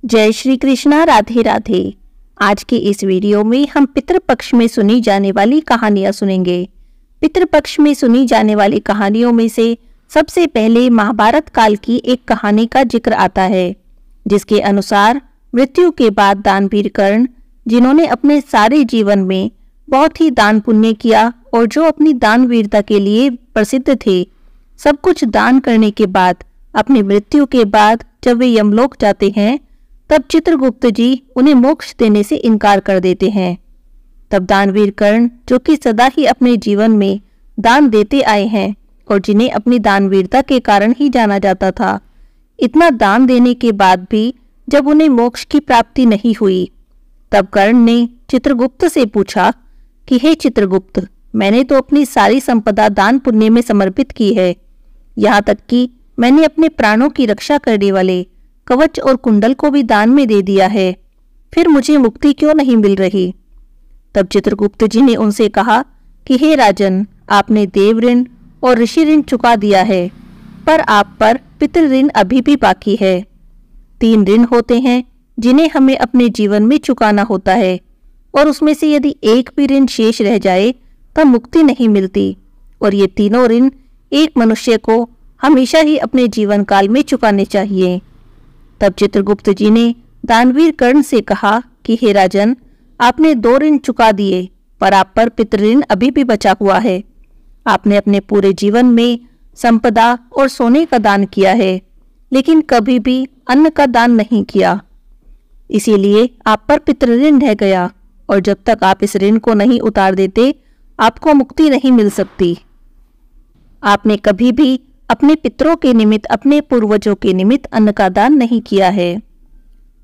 जय श्री कृष्णा। राधे राधे। आज के इस वीडियो में हम पितृपक्ष में सुनी जाने वाली कहानियां सुनेंगे। पितृपक्ष में सुनी जाने वाली कहानियों में से सबसे पहले महाभारत काल की एक कहानी का जिक्र आता है, जिसके अनुसार मृत्यु के बाद दानवीर कर्ण, जिन्होंने अपने सारे जीवन में बहुत ही दान पुण्य किया और जो अपनी दानवीरता के लिए प्रसिद्ध थे, सब कुछ दान करने के बाद अपनी मृत्यु के बाद जब वे यमलोक जाते हैं, तब चित्रगुप्त जी उन्हें मोक्ष देने से इनकार कर देते हैं। तब दानवीर कर्ण, जो कि सदा ही अपने जीवन में दान देते आए हैं और जिन्हें अपनी दानवीरता के कारण ही जाना जाता था, इतना दान देने के बाद भी जब उन्हें मोक्ष की प्राप्ति नहीं हुई, तब कर्ण ने चित्रगुप्त से पूछा कि हे चित्रगुप्त, मैंने तो अपनी सारी संपदा दान पुण्य में समर्पित की है, यहाँ तक कि मैंने अपने प्राणों की रक्षा करने वाले कवच और कुंडल को भी दान में दे दिया है, फिर मुझे मुक्ति क्यों नहीं मिल रही। तब चित्रगुप्त जी ने उनसे कहा कि हे राजन, आपने देव ऋण और ऋषि ऋण चुका दिया है, पर आप पर पितृ ऋण अभी भी बाकी है। 3 ऋण होते हैं जिन्हें हमें अपने जीवन में चुकाना होता है, और उसमें से यदि एक भी ऋण शेष रह जाए तब मुक्ति नहीं मिलती, और ये तीनों ऋण एक मनुष्य को हमेशा ही अपने जीवन काल में चुकाने चाहिए। तब चित्रगुप्त जी ने दानवीर कर्ण से कहा कि हे राजन, आपने 2 ऋण चुका दिए, पर आप पर पितृ ऋण अभी भी बचा हुआ है। आपने अपने पूरे जीवन में संपदा और सोने का दान किया है, लेकिन कभी भी अन्न का दान नहीं किया, इसीलिए आप पर पितृ ऋण रह गया, और जब तक आप इस ऋण को नहीं उतार देते, आपको मुक्ति नहीं मिल सकती। आपने कभी भी अपने पितरों के निमित्त, अपने पूर्वजों के निमित्त अन्न का दान नहीं किया है।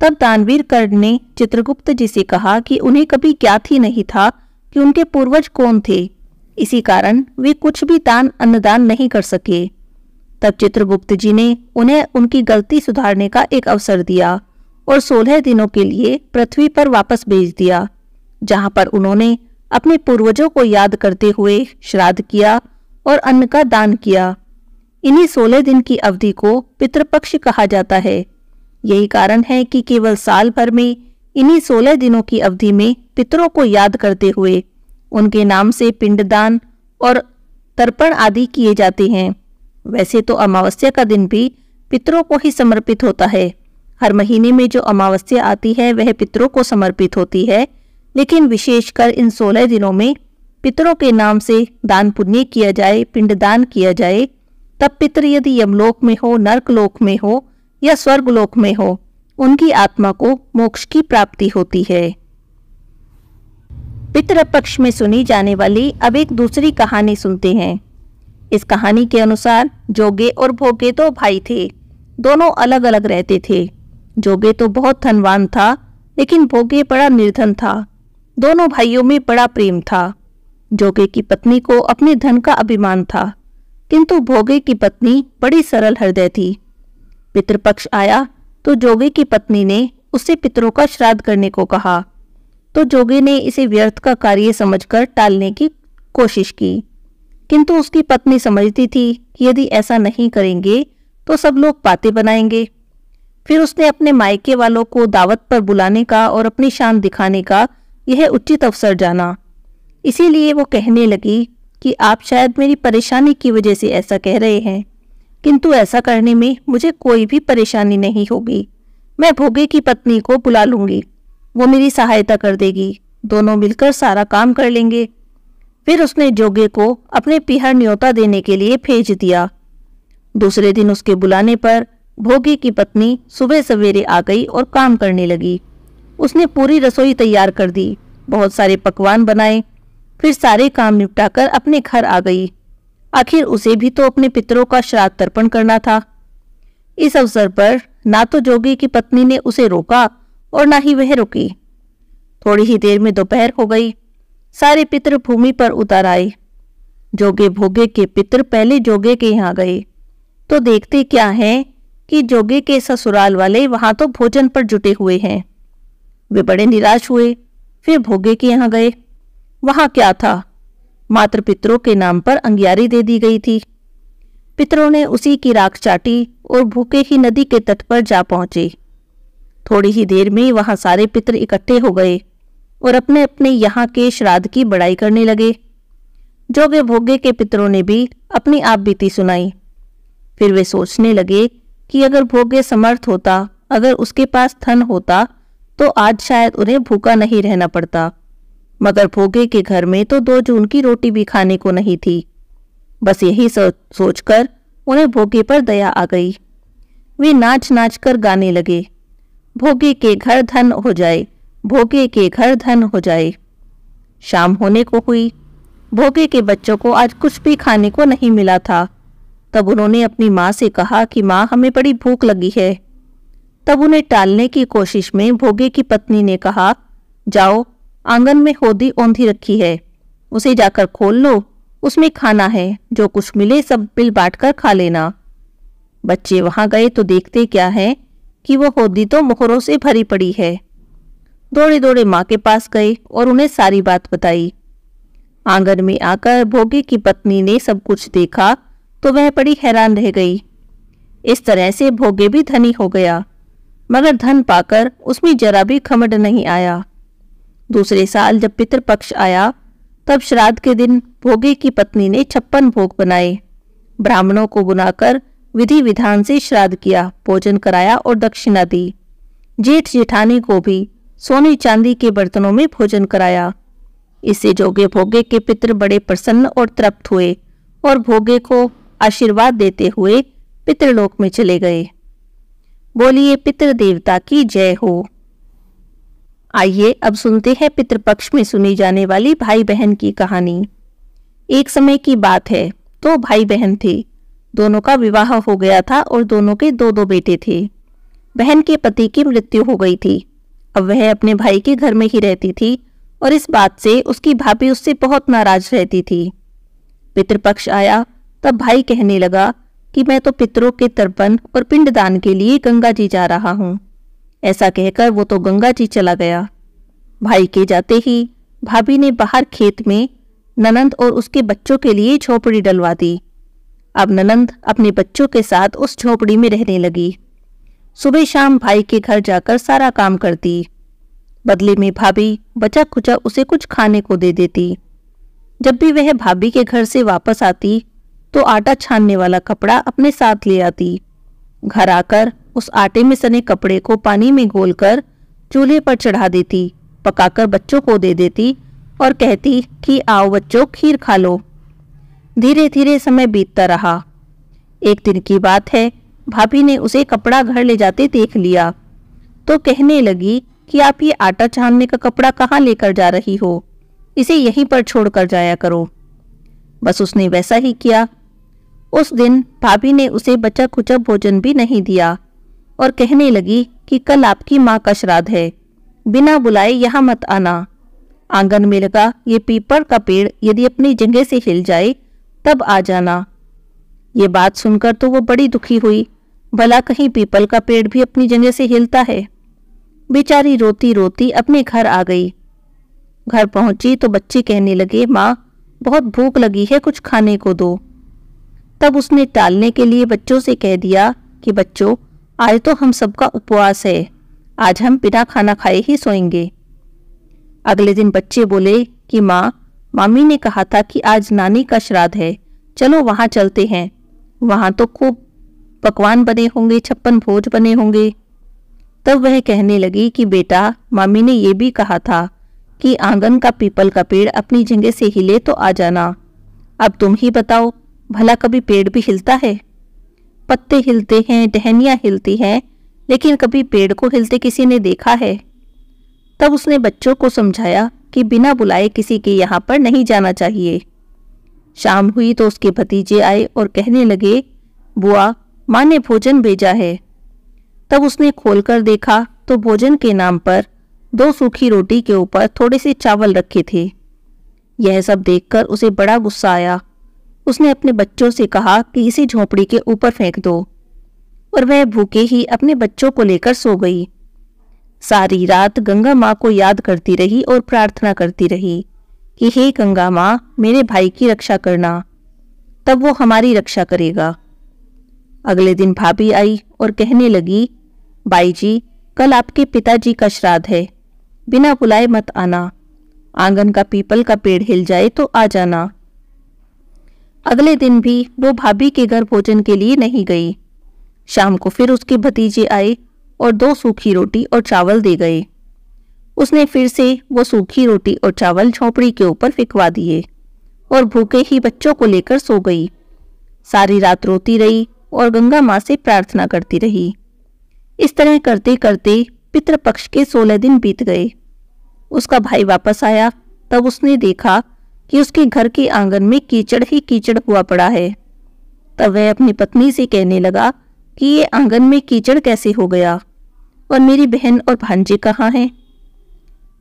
तब दानवीर कर्ण ने चित्रगुप्त जी से कहा कि उन्हें कभी ज्ञात ही नहीं था कि उनके पूर्वज कौन थे, इसी कारण वे कुछ भी अन्नदान नहीं कर सके। तब चित्रगुप्त जी ने उन्हें उनकी गलती सुधारने का एक अवसर दिया और 16 दिनों के लिए पृथ्वी पर वापस भेज दिया, जहां पर उन्होंने अपने पूर्वजों को याद करते हुए श्राद्ध किया और अन्न का दान किया। इन्हीं 16 दिन की अवधि को पितृपक्ष कहा जाता है। यही कारण है कि केवल साल भर में इन्हीं 16 दिनों की अवधि में पितरों को याद करते हुए उनके नाम से पिंडदान और तर्पण आदि किए जाते हैं। वैसे तो अमावस्या का दिन भी पितरों को ही समर्पित होता है। हर महीने में जो अमावस्या आती है वह पितरों को समर्पित होती है, लेकिन विशेषकर इन 16 दिनों में पितरों के नाम से दान पुण्य किया जाए, पिंडदान किया जाए, तब पितर यदि यमलोक में हो, नरकलोक में हो या स्वर्गलोक में हो, उनकी आत्मा को मोक्ष की प्राप्ति होती है। पितृपक्ष में सुनी जाने वाली अब एक दूसरी कहानी सुनते हैं। इस कहानी के अनुसार जोगे और भोगे 2 भाई थे। दोनों अलग अलग रहते थे। जोगे तो बहुत धनवान था, लेकिन भोगे बड़ा निर्धन था। दोनों भाइयों में बड़ा प्रेम था। जोगे की पत्नी को अपने धन का अभिमान था, किंतु भोगे की पत्नी बड़ी सरल हृदय थी। पितृपक्ष आया तो जोगे की पत्नी ने उससे पितरों का श्राद्ध करने को कहा, तो जोगे ने इसे व्यर्थ का कार्य समझकर टालने की कोशिश की, किंतु उसकी पत्नी समझती थी कि यदि ऐसा नहीं करेंगे तो सब लोग बातें बनाएंगे। फिर उसने अपने मायके वालों को दावत पर बुलाने का और अपनी शान दिखाने का यह उचित अवसर जाना। इसीलिए वो कहने लगी कि आप शायद मेरी परेशानी की वजह से ऐसा कह रहे हैं, किंतु ऐसा करने में मुझे कोई भी परेशानी नहीं होगी। मैं भोगे की पत्नी को बुला लूंगी, वो मेरी सहायता कर देगी, दोनों मिलकर सारा काम कर लेंगे। फिर उसने जोगे को अपने पीहर न्योता देने के लिए भेज दिया। दूसरे दिन उसके बुलाने पर भोगे की पत्नी सुबह सवेरे आ गई और काम करने लगी। उसने पूरी रसोई तैयार कर दी, बहुत सारे पकवान बनाए, फिर सारे काम निपटाकर अपने घर आ गई। आखिर उसे भी तो अपने पितरों का श्राद्ध तर्पण करना था। इस अवसर पर ना तो जोगे की पत्नी ने उसे रोका और ना ही वह रुकी। थोड़ी ही देर में दोपहर हो गई। सारे पितर भूमि पर उतर आए। जोगे भोगे के पितर पहले जोगे के यहाँ गए, तो देखते क्या है कि जोगे के ससुराल वाले वहां तो भोजन पर जुटे हुए हैं। वे बड़े निराश हुए। फिर भोगे के यहाँ गए। वहां क्या था, मात्र पितरों के नाम पर अंगियारी दे दी गई थी। पितरों ने उसी की राख चाटी और भूखे ही नदी के तट पर जा पहुंचे। थोड़ी ही देर में वहां सारे पितर इकट्ठे हो गए और अपने अपने यहाँ के श्राद्ध की बड़ाई करने लगे। जोगे भोगे के पितरों ने भी अपनी आप बीती सुनाई। फिर वे सोचने लगे कि अगर भोगे समर्थ होता, अगर उसके पास धन होता तो आज शायद उन्हें भूखा नहीं रहना पड़ता, मगर भोगे के घर में तो 2 जून की रोटी भी खाने को नहीं थी। बस यही सोचकर उन्हें भोगे पर दया आ गई। वे नाच नाच कर गाने लगे, भोगे के घर धन हो जाए, भोगे के घर धन हो जाए। शाम होने को हुई। भोगे के बच्चों को आज कुछ भी खाने को नहीं मिला था। तब उन्होंने अपनी माँ से कहा कि माँ, हमें बड़ी भूख लगी है। तब उन्हें टालने की कोशिश में भोगे की पत्नी ने कहा, जाओ, आंगन में होदी औंधी रखी है, उसे जाकर खोल लो, उसमें खाना है, जो कुछ मिले सब मिल बांट कर खा लेना। बच्चे वहां गए तो देखते क्या है कि वो होदी तो मोहरों से भरी पड़ी है। दौड़े दौड़े माँ के पास गए और उन्हें सारी बात बताई। आंगन में आकर भोगे की पत्नी ने सब कुछ देखा तो वह बड़ी हैरान रह गई। इस तरह से भोगे भी धनी हो गया, मगर धन पाकर उसमें जरा भी घमंड नहीं आया। दूसरे साल जब पितृपक्ष आया तब श्राद्ध के दिन भोगे की पत्नी ने 56 भोग बनाए, ब्राह्मणों को बुलाकर विधि विधान से श्राद्ध किया, भोजन कराया और दक्षिणा दी। जेठ जेठानी को भी सोने चांदी के बर्तनों में भोजन कराया। इससे जोगे भोगे के पितृ बड़े प्रसन्न और तृप्त हुए और भोगे को आशीर्वाद देते हुए पितृलोक में चले गए। बोलिए पितृ देवता की जय हो। आइए अब सुनते हैं पितृपक्ष में सुनी जाने वाली भाई बहन की कहानी। एक समय की बात है, 2 भाई बहन थे। दोनों का विवाह हो गया था और दोनों के 2-2 बेटे थे। बहन के पति की मृत्यु हो गई थी। अब वह अपने भाई के घर में ही रहती थी और इस बात से उसकी भाभी उससे बहुत नाराज रहती थी। पितृपक्ष आया तब भाई कहने लगा कि मैं तो पितरों के तर्पण और पिंडदान के लिए गंगा जी जा रहा हूँ। ऐसा कहकर वो तो गंगा जी चला गया। भाई के जाते ही भाभी ने बाहर खेत में ननंद और उसके बच्चों के लिए झोपड़ी डलवा दी। अब ननंद अपने बच्चों के साथ उस झोपड़ी में रहने लगी। सुबह शाम भाई के घर जाकर सारा काम करती। बदले में भाभी बचा खुचा उसे कुछ खाने को दे देती। जब भी वह भाभी के घर से वापस आती तो आटा छानने वाला कपड़ा अपने साथ ले आती। घर आकर उस आटे में सने कपड़े को पानी में घोलकर चूल्हे पर चढ़ा देती, पकाकर बच्चों को दे देती और कहती कि आओ बच्चों, खीर खा लो। धीरे धीरे समय बीतता रहा। एक दिन की बात है, भाभी ने उसे कपड़ा घर ले जाते देख लिया तो कहने लगी कि आप ये आटा छानने का कपड़ा कहाँ लेकर जा रही हो, इसे यहीं पर छोड़कर जाया करो। बस उसने वैसा ही किया। उस दिन भाभी ने उसे बचा खुचा भोजन भी नहीं दिया और कहने लगी कि कल आपकी माँ का श्राद्ध है, बिना बुलाए यहाँ मत आना। आंगन में लगा ये पीपल का पेड़ यदि अपनी जगह से हिल जाए तब आ जाना। ये बात सुनकर तो वो बड़ी दुखी हुई। भला कहीं पीपल का पेड़ भी अपनी जगह से हिलता है। बेचारी रोती रोती अपने घर आ गई। घर पहुंची तो बच्चे कहने लगे, माँ बहुत भूख लगी है, कुछ खाने को दो। तब उसने टालने के लिए बच्चों से कह दिया कि बच्चों, आज तो हम सबका उपवास है, आज हम बिना खाना खाए ही सोएंगे। अगले दिन बच्चे बोले कि माँ, मामी ने कहा था कि आज नानी का श्राद्ध है, चलो वहां चलते हैं, वहां तो खूब पकवान बने होंगे, 56 भोज बने होंगे। तब वह कहने लगी कि बेटा, मामी ने ये भी कहा था कि आंगन का पीपल का पेड़ अपनी जगह से हिले तो आ जाना। अब तुम ही बताओ, भला कभी पेड़ भी हिलता है? पत्ते हिलते हैं, टहनियाँ हिलती हैं, लेकिन कभी पेड़ को हिलते किसी ने देखा है? तब उसने बच्चों को समझाया कि बिना बुलाए किसी के यहाँ पर नहीं जाना चाहिए। शाम हुई तो उसके भतीजे आए और कहने लगे, बुआ, माँ ने भोजन भेजा है। तब उसने खोलकर देखा तो भोजन के नाम पर 2 सूखी रोटी के ऊपर थोड़े से चावल रखे थे। यह सब देखकर उसे बड़ा गुस्सा आया। उसने अपने बच्चों से कहा कि इसे झोपड़ी के ऊपर फेंक दो, और वह भूखे ही अपने बच्चों को लेकर सो गई। सारी रात गंगा माँ को याद करती रही और प्रार्थना करती रही कि हे गंगा माँ, मेरे भाई की रक्षा करना, तब वो हमारी रक्षा करेगा। अगले दिन भाभी आई और कहने लगी, बाई जी, कल आपके पिताजी का श्राद्ध है, बिना बुलाए मत आना। आंगन का पीपल का पेड़ हिल जाए तो आ जाना। अगले दिन भी वो भाभी के घर भोजन के लिए नहीं गई। शाम को फिर उसके भतीजे आए और 2 सूखी रोटी और चावल दे गए। उसने फिर से वो सूखी रोटी और चावल झोपड़ी के ऊपर फिकवा दिए और भूखे ही बच्चों को लेकर सो गई। सारी रात रोती रही और गंगा माँ से प्रार्थना करती रही। इस तरह करते करते पितृपक्ष के 16 दिन बीत गए। उसका भाई वापस आया, तब उसने देखा कि उसके घर के आंगन में कीचड़ ही कीचड़ हुआ पड़ा है। तब वह अपनी पत्नी से कहने लगा कि ये आंगन में कीचड़ कैसे हो गया और मेरी बहन और भांजे कहाँ हैं।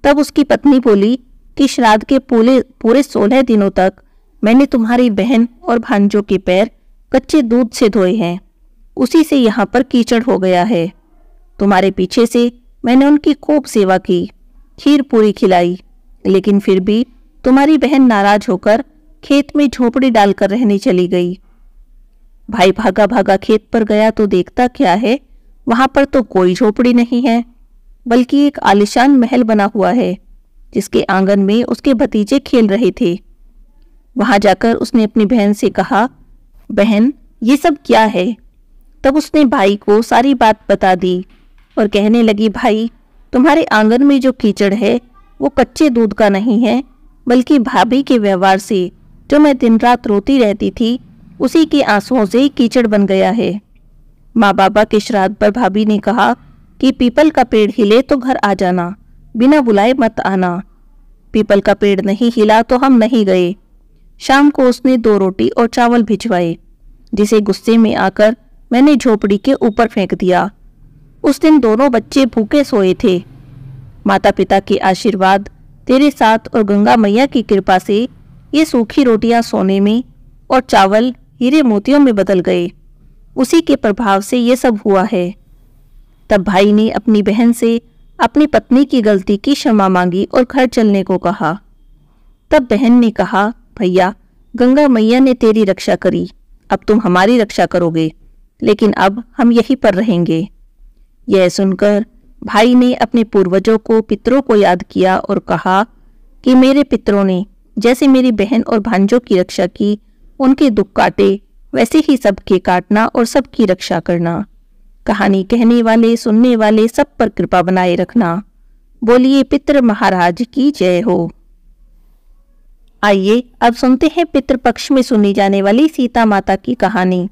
तब उसकी पत्नी बोली कि श्राद्ध के पूरे 16 दिनों तक मैंने तुम्हारी बहन और भांजों के पैर कच्चे दूध से धोए हैं, उसी से यहाँ पर कीचड़ हो गया है। तुम्हारे पीछे से मैंने उनकी खूब सेवा की, खीर पूरी खिलाई, लेकिन फिर भी तुम्हारी बहन नाराज होकर खेत में झोपड़ी डालकर रहने चली गई। भाई भागा भागा खेत पर गया तो देखता क्या है, वहां पर तो कोई झोपड़ी नहीं है, बल्कि एक आलीशान महल बना हुआ है, जिसके आंगन में उसके भतीजे खेल रहे थे। वहां जाकर उसने अपनी बहन से कहा, बहन ये सब क्या है? तब उसने भाई को सारी बात बता दी और कहने लगी, भाई तुम्हारे आंगन में जो कीचड़ है वो कच्चे दूध का नहीं है, बल्कि भाभी के व्यवहार से जो मैं दिन रात रोती रहती थी उसी के आंसुओं से कीचड़ बन गया है। माँ बाबा के श्राद्ध पर भाभी ने कहा कि पीपल का पेड़ हिले तो घर आ जाना, बिना बुलाए मत आना। पीपल का पेड़ नहीं हिला तो हम नहीं गए। शाम को उसने 2 रोटी और चावल भिजवाए, जिसे गुस्से में आकर मैंने झोपड़ी के ऊपर फेंक दिया। उस दिन दोनों बच्चे भूखे सोए थे। माता पिता के आशीर्वाद तेरे साथ और गंगा मैया की कृपा से ये सूखी रोटियां सोने में और चावल हीरे मोतियों में बदल गए। उसी के प्रभाव से ये सब हुआ है। तब भाई ने अपनी बहन से अपनी पत्नी की गलती की क्षमा मांगी और घर चलने को कहा। तब बहन ने कहा, भैया गंगा मैया ने तेरी रक्षा करी, अब तुम हमारी रक्षा करोगे, लेकिन अब हम यहीं पर रहेंगे। यह सुनकर भाई ने अपने पूर्वजों को, पितरों को याद किया और कहा कि मेरे पितरों ने जैसे मेरी बहन और भांजों की रक्षा की, उनके दुख काटे, वैसे ही सबके काटना और सबकी रक्षा करना। कहानी कहने वाले, सुनने वाले सब पर कृपा बनाए रखना। बोलिए पितृ महाराज की जय हो। आइए अब सुनते हैं पितृपक्ष में सुनी जाने वाली सीता माता की कहानी।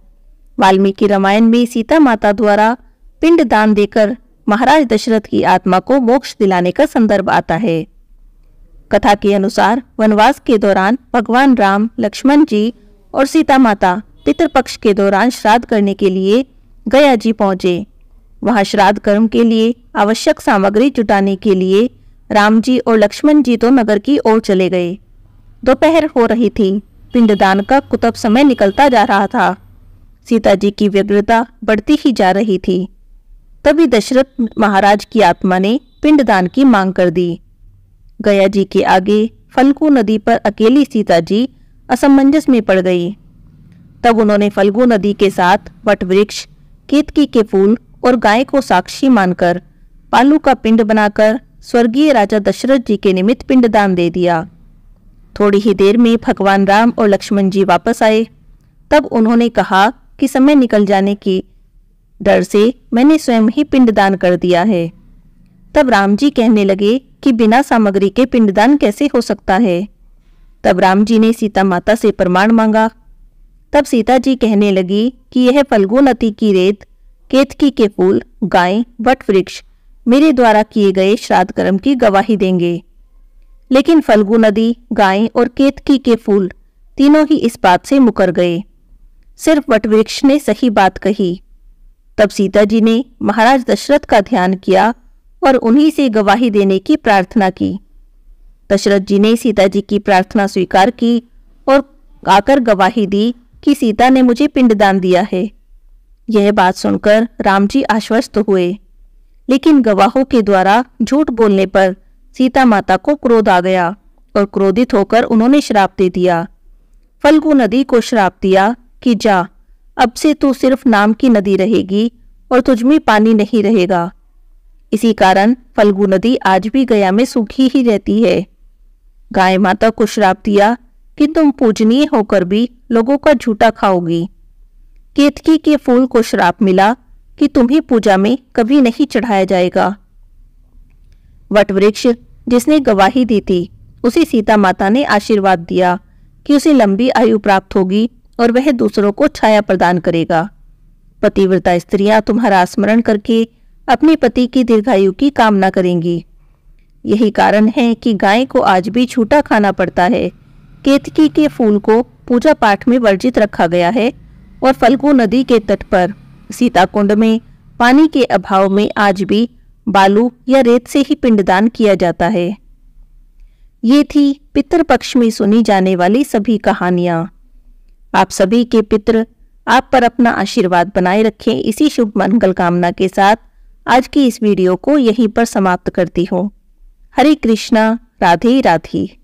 वाल्मीकि रामायण में सीता माता द्वारा पिंड दान देकर महाराज दशरथ की आत्मा को मोक्ष दिलाने का संदर्भ आता है। कथा के अनुसार वनवास के दौरान भगवान राम, लक्ष्मण जी और सीता माता पितृपक्ष के दौरान श्राद्ध करने के लिए गया जी पहुंचे। वहां श्राद्ध कर्म के लिए आवश्यक सामग्री जुटाने के लिए राम जी और लक्ष्मण जी तो नगर की ओर चले गए। दोपहर हो रही थी, पिंडदान का कुतब समय निकलता जा रहा था। सीता जी की व्यग्रता बढ़ती ही जा रही थी। तभी दशरथ महाराज की आत्मा ने पिंडदान की मांग कर दी। गया जी के आगे फल्गु नदी पर अकेली सीता जी असमंजस में पड़ गई। तब उन्होंने फल्गु नदी के साथ वटवृक्ष, केतकी के फूल और गाय को साक्षी मानकर पालू का पिंड बनाकर स्वर्गीय राजा दशरथ जी के निमित्त पिंडदान दे दिया। थोड़ी ही देर में भगवान राम और लक्ष्मण जी वापस आए। तब उन्होंने कहा कि समय निकल जाने की डर से मैंने स्वयं ही पिंडदान कर दिया है। तब राम जी कहने लगे कि बिना सामग्री के पिंडदान कैसे हो सकता है। तब राम जी ने सीता माता से प्रमाण मांगा। तब सीता जी कहने लगी कि यह फल्गु नदी की रेत, केतकी के फूल, गाय, वट वृक्ष मेरे द्वारा किए गए श्राद्ध कर्म की गवाही देंगे। लेकिन फल्गु नदी, गाय और केतकी के फूल तीनों ही इस बात से मुकर गए। सिर्फ वटवृक्ष ने सही बात कही। तब सीता जी ने महाराज दशरथ का ध्यान किया और उन्हीं से गवाही देने की प्रार्थना की। दशरथ जी ने सीता जी की प्रार्थना स्वीकार की और आकर गवाही दी कि सीता ने मुझे पिंडदान दिया है। यह बात सुनकर राम जी आश्वस्त हुए, लेकिन गवाहों के द्वारा झूठ बोलने पर सीता माता को क्रोध आ गया और क्रोधित होकर उन्होंने श्राप दे दिया। फल्गु नदी को श्राप दिया कि जा, अब से तू सिर्फ नाम की नदी रहेगी और तुझ में पानी नहीं रहेगा। इसी कारण फल्गु नदी आज भी गया में सूखी ही रहती है। गाय माता को श्राप दिया कि तुम पूजनीय होकर भी लोगों का झूठा खाओगी। केतकी के फूल को श्राप मिला कि तुम्हें पूजा में कभी नहीं चढ़ाया जाएगा। वट वृक्ष जिसने गवाही दी थी, उसी सीता माता ने आशीर्वाद दिया कि उसे लंबी आयु प्राप्त होगी और वह दूसरों को छाया प्रदान करेगा। पतिव्रता स्त्रियां तुम्हारा स्मरण करके अपने पति की दीर्घायु की कामना करेंगी। यही कारण है कि गाय को आज भी छूटा खाना पड़ता है। केतकी के फूल को पूजा पाठ में वर्जित रखा गया है और फल्गु नदी के तट पर सीताकुंड में पानी के अभाव में आज भी बालू या रेत से ही पिंडदान किया जाता है। ये थी पितृपक्ष में सुनी जाने वाली सभी कहानियां। आप सभी के पितृ आप पर अपना आशीर्वाद बनाए रखें, इसी शुभ मंगल कामना के साथ आज की इस वीडियो को यहीं पर समाप्त करती हूँ। हरे कृष्णा, राधे राधे।